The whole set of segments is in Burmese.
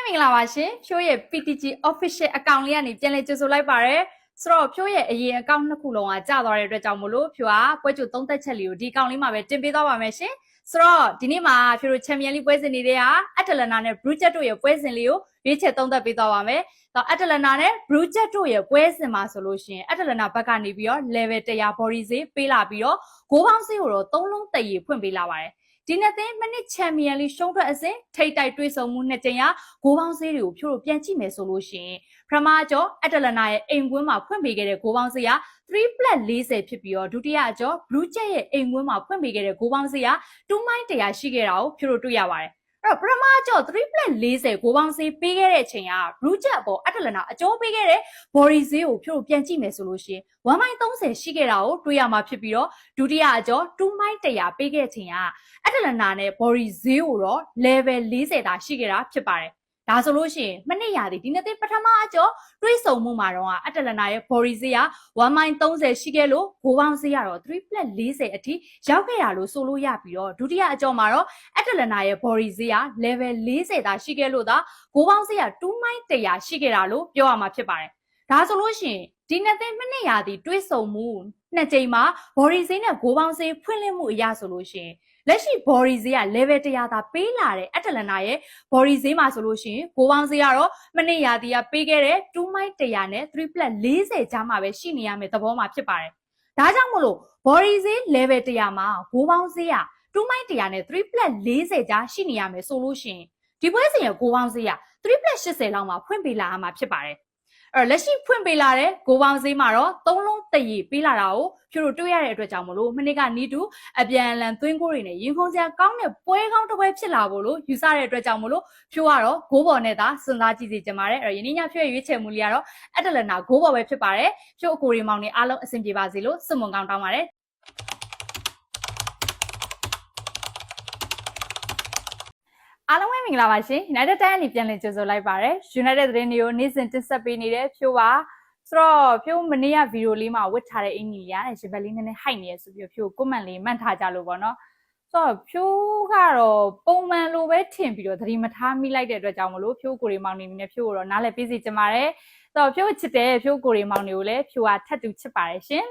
မင်္ဂလာပါရှင်ဖြိုးရဲ့ PTG official account လေးကနေပြန်လည်ကြိုဆိုလိုက်ပါရယ်ဆိုတော့ဖြိုးရဲ့အရင် account နှစ်ခုလုံးကကြာသွားတဲ့အတွက်ကြောင့်မလို့ဖြိုးကပွဲကြိုသုံးသက်ချက်လေးကိုဒီ account လေးမှာပဲတင်ပေးသွားပါမယ်ရှင်ဆိုတော့ဒီနေ့မှာဖြိုးတို့ Champion League ပွဲစဉ်တွေဟာ Atalanta နဲ့ Bruges တို့ရဲ့ပွဲစဉ်လေးကိုရွေးချယ်သုံးသက်ပေးသွားပါမယ်တော့ Atalanta နဲ့ Bruges တို့ရဲ့ပွဲစဉ်မှာဆိုလို့ရှိရင် Atalanta ဘက်ကနေပြီးတော့ level 100 body ဈေးပေးလာပြီးတော့ဂိုးပေါင်းဈေးကိုတော့3လုံးတည်ရဖွင့်ပေးလာပါတယ်ဒီနေ့သင်းမနစ်ချန်ပီယံလိရှုံးထွက်အစဉ်ထိတ်တိုက်တွေ့ဆုံမှုနှစ်ကြိမ်ဟာဂိုးပေါင်းဈေးတွေကိုဖြိုးလို့ပြန်ကြည့်မယ်ဆိုလို့ရှိရင်ပထမကျော်အက်တလနာရဲ့အိမ်ကွင်းမှာဖွင့်ပေးခဲ့တဲ့ဂိုးပေါင်းဈေးဟာ3+40ဖြစ်ပြီးတော့ဒုတိယကျော်ဘလူးဂျက်ရဲ့အိမ်ကွင်းမှာဖွင့်ပေးခဲ့တဲ့ဂိုးပေါင်းဈေးဟာ2.100ရှိခဲ့တာကိုဖြိုးလို့တွေ့ရပါတယ်အဲ့တော့ပထမကျော်3+40ဂိုးပေါင်းဈေးပေးခဲ့တဲ့အချိန်ကဘလူးဂျက်အပေါ်အက်တလနာအကျိုးပေးခဲ့တဲ့ဘော်ဒီဈေးကိုဖြိုးလို့ပြန်ကြည့်မယ်ဆိုလို့ရှိရင်1.30ရှိခဲ့တာကိုတွေ့ရမှာဖြစ်ပြီးတော့ဒုတိယကျော်2.100ပေးခဲ့တဲ့အချိန်ကအက်တလနာနဲ့ဘော်ဒီဈေးကိုတော့ level 40တာရှိခဲ့တာဖြစ်ပါတယ်ဒါဆိုလို့ရှိရင်မနစ်ရာသီဒီနေ့ပထမအကျော်တွေးဆုံမှုမှာတော့အက်တလနာရဲ့ဘော်ဒီဈေးက1.30ရှိခဲ့လို့ဂိုးပေါင်းဈေးကတော့3+40အထိရောက်ခဲ့ရလို့ဆိုလို့ရပြီးတော့ဒုတိယအကျော်မှာတော့အက်တလနာရဲ့ဘော်ဒီဈေးက level 40တာရှိခဲ့လို့သာဂိုးပေါင်းဈေးက2.100ရှိခဲ့တာလို့ပြောရမှာဖြစ်ပါတယ်ဒါဆိုလို့ရှိရင်ဒီနေ့သင်းမနစ်ရာသီတွေးဆုံမှုနှစ်ကြိမ်မှာဘော်ဒီဈေးနဲ့ဂိုးပေါင်းဈေးဖွင့်လှစ်မှုအရဆိုလို့ရှိရင်လက်ရှိ body ဈေးက level 100သာပေးလာတဲ့အက်တလနာရဲ့ body ဈေးမှာဆိုလို့ရှိရင်ဂိုးပေါင်းဈေးကတော့မနေ့ရာသီကပေးခဲ့တဲ့2.100နဲ့3+40ကြားမှာပဲရှိနေရမယ့်သဘောမှာဖြစ်ပါတယ်။ဒါကြောင့်မို့လို့ body ဈေး level 100မှာဂိုးပေါင်းဈေးက2.100နဲ့3+40ကြားရှိနေရမယ်ဆိုလို့ရှိရင်ဒီပွဲစဉ်ရဲ့ဂိုးပေါင်းဈေးက3+80လောက်မှာဖွင့်ပေးလာမှာဖြစ်ပါတယ်။အဲ့တော့လက်ရှိဖွင့်ပေးလာတဲ့ဂိုးပေါင်းဈေးမှာတော့3လုံးတည်ရပေးလာတာကိုဖြို့တို့တွေ့ရတဲ့အတွက်ကြောင့်မလို့မနေ့ကနီးတူအပြန်အလှန်သွင်းကိုတွေနဲ့ရင်ခုန်စရာကောင်းတဲ့ပွဲကောင်းတစ်ပွဲဖြစ်လာဖို့လို့ယူဆတဲ့အတွက်ကြောင့်မလို့ဖြို့ကတော့ဂိုးဘော်နဲ့သာစဉ်းစားကြည့်စီကြပါတယ်အဲ့တော့ယနေ့ညဖြို့ရွေးချယ်မှုလေးကတော့အက်တလနာဂိုးဘော်ပဲဖြစ်ပါတယ်ဖြို့အကိုရီမောင်တွေအားလုံးအဆင်ပြေပါစေလို့ဆုမွန်ကောင်းတောင်းပါတယ်အားလုံးပဲမင်္ဂလာပါရှင် United တိုင်းအနေပြန်လည်ကြိုဆိုလိုက်ပါရယ် United သတင်းတွေကိုနေ့စဉ်တင်ဆက်ပေးနေတဲ့ဖြိုးပါဆိုတော့ဖြိုးမနေ့ကဗီဒီယိုလေးမှာဝတ်ထားတဲ့အင်ကြီးလေးရတယ်ရှင်ဘက်လေးနည်းနည်းဟိုက်နေရဆိုပြီးဖြိုး comment လေးမှတ်ထားကြလို့ပေါ့နော်ဆိုတော့ဖြိုးကတော့ပုံမှန်လိုပဲထင်ပြီးတော့သတိမထားမိလိုက်တဲ့အတွက်ကြောင့်မလို့ဖြိုးကိုရီမောင်နေနဲ့ဖြိုးကိုတော့နားလည်ပေးစီကြပါတယ်ဆိုတော့ဖြိုးချစ်တဲ့ဖြိုးကိုရီမောင်တွေကိုလည်းဖြိုးကထပ်တူချစ်ပါတယ်ရှင်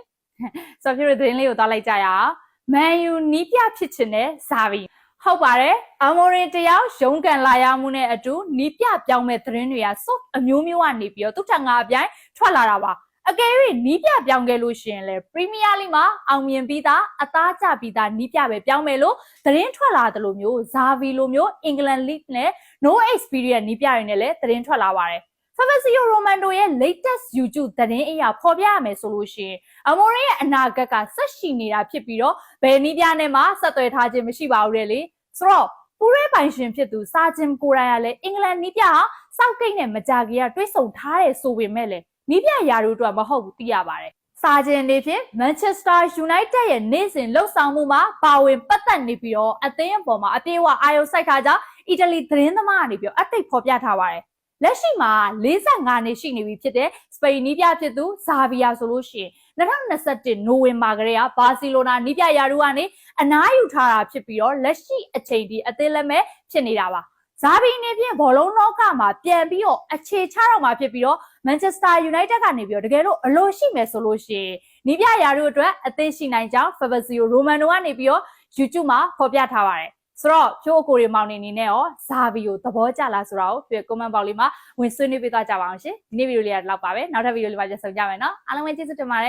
ဆိုတော့ဖြိုးတို့သတင်းလေးကိုသွားလိုက်ကြရအောင်မန်ယူနီးပြဖြစ်ချင်တဲ့ဇာဗီဟုတ်ပါတယ်အမိုရီတယောက်ရုံးကန်လာရမှုနဲ့အတူနီးပြပြောင်းမဲ့သတင်းတွေကစုပ်အမျိုးမျိုးကနေပြီးတော့သူ့ထံကအပြိုင်ထွက်လာတာပါအကယ်၍နီးပြပြောင်းခဲ့လို့ရှိရင်လေပရီးမီးယားလိမှာအောင်မြင်ပြီးသားအသားကျပြီးသားနီးပြပဲပြောင်းမယ်လို့သတင်းထွက်လာတယ်လို့မျိုးဇာဗီလိုမျိုးအင်္ဂလန်လိနဲ့ no experience နီးပြတွေနဲ့လည်းသတင်းထွက်လာပါတယ်Fabrizio Romano ရဲ့ latest YouTube သတင်းအရာဖော်ပြရမယ်ဆိုလို့ရှိရင်အမိုရီရဲ့အနာဂတ်ကဆက်ရှိနေတာဖြစ်ပြီးတော့ဘယ်နီးပြနဲ့မှဆက်သွယ်ထားခြင်းမရှိပါဘူးတဲ့လေဆိုတော့ပူရဲပိုင်ရှင်ဖြစ်သူစာဂျင်ကိုရိုင်ကလည်းအင်္ဂလန်နီးပြဟာစောက်ကိတ်နဲ့မကြာခင်ကတွဲဆုံထားတယ်ဆိုပေမဲ့လည်းနီးပြရာတို့အတွက်မဟုတ်ဘူးသိရပါတယ်စာဂျင်နေဖြင့် Manchester United ရဲ့နေ့စဉ်လှုပ်ဆောင်မှုမှာပါဝင်ပတ်သက်နေပြီးတော့အသင်းအပေါ်မှာအပြေးအဝအာရုံစိုက်ထားကြောင်းအီတလီသတင်းသမားကနေပြီးတော့အသိဖော်ပြထားပါတယ်လက်ရှိမှာ45နှစ်ရှိနေပြီဖြစ်တဲ့စပိန်နီးပြဖြစ်သူဇာဗီယာဆိုလို့ရှိရင်2021နိုဝင်ဘာကလေးကဘာစီလိုနာနီးပြရာထူးကနေအနားယူထားတာဖြစ်ပြီးတော့လက်ရှိအချိန်ဒီအသင်းလက်မဲ့ဖြစ်နေတာပါဇာဗီနေဖြင့်ဘောလုံးလောကမှာပြန်ပြီးတော့အခြေချတော့မှာဖြစ်ပြီးတော့ Manchester United ကနေပြီးတော့တကယ်လို့အလိုရှိမယ်ဆိုလို့ရှိရင်နီးပြရာထူးအတွက်အသင်းရှိနိုင်ကြောင်း Fabrizio Romano ကနေပြီးတော့ YouTube မှာဖော်ပြထားပါတယ်ဆိုတော့ဖြိုးအကိုရီမောင်နေနေနဲ့ရောဇာဗီကိုသဘောကျလားဆိုတာကိုပြ comment box လေးမှာဝင်ဆွေးနွေးပေးသွားကြပါအောင်ရှင်ဒီနေ့ဗီဒီယိုလေးကတော့လောက်ပါပဲနောက်ထပ်ဗီဒီယိုလေးမှာပြန်ဆုံကြမယ်နော်အားလုံးပဲကျေးဇူးတင်ပါတယ်